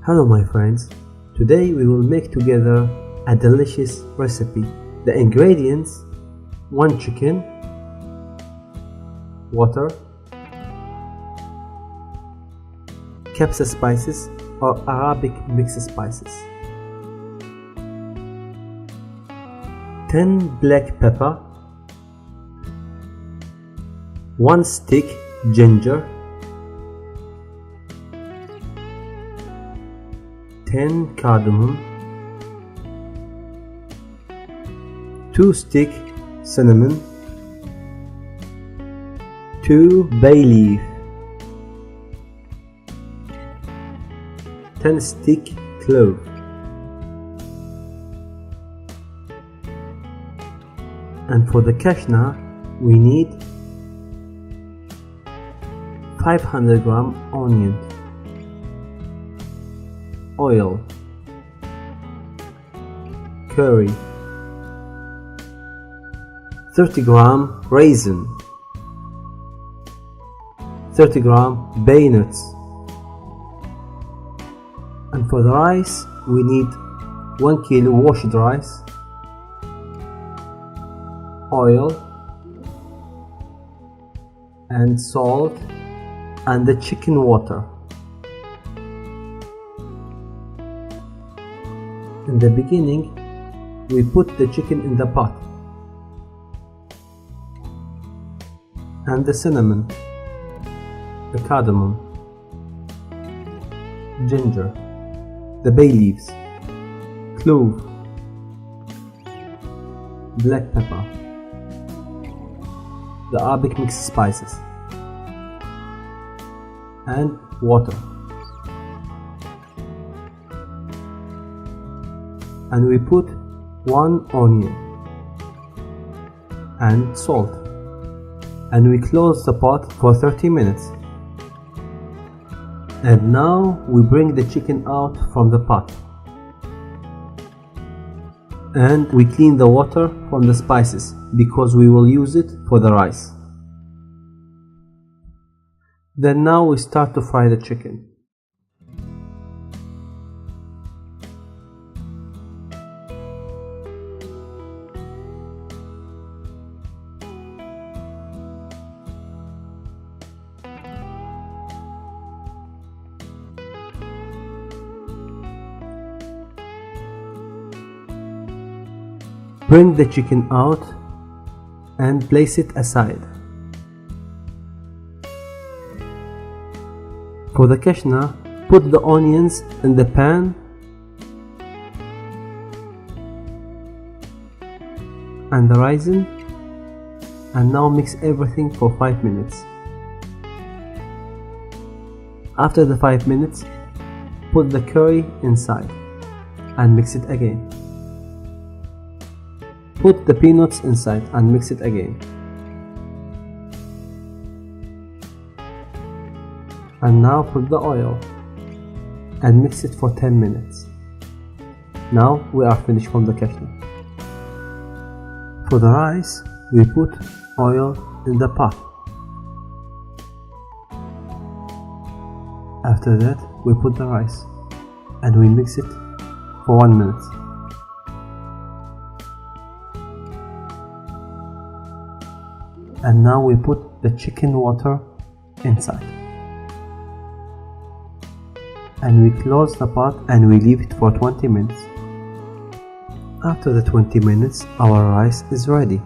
Hello my friends, today we will make together a delicious recipe. The ingredients: 1 chicken, water, capsa spices or Arabic mixed spices, 10 black pepper, 1 stick ginger, 10 cardamom, 2 stick cinnamon, 2 bay leaf, 10 stick clove, and for the kashna we need 500 gram onion, oil, curry, 30 gram raisin, 30 gram bay nuts, and for the rice we need 1 kilo washed rice, oil and salt and the chicken water. In the beginning, we put the chicken in the pot and the cinnamon, the cardamom, ginger, the bay leaves, clove, black pepper, the Arabic mixed spices, and water. And we put 1 onion and salt, and we close the pot for 30 minutes. And now we bring the chicken out from the pot and we clean the water from the spices because we will use it for the rice. Then now we start to fry the chicken. Bring the chicken out and place it aside. For the kashna, put the onions in the pan and the raisin, and now mix everything for 5 minutes. After the 5 minutes, put the curry inside and mix it again. Put the peanuts inside and mix it again. And now put the oil and mix it for 10 minutes. Now we are finished from the kashna. For the rice, we put oil in the pot. After that, we put the rice and we mix it for 1 minute. And now we put the chicken water inside. And we close the pot and we leave it for 20 minutes. After the 20 minutes, our rice is ready.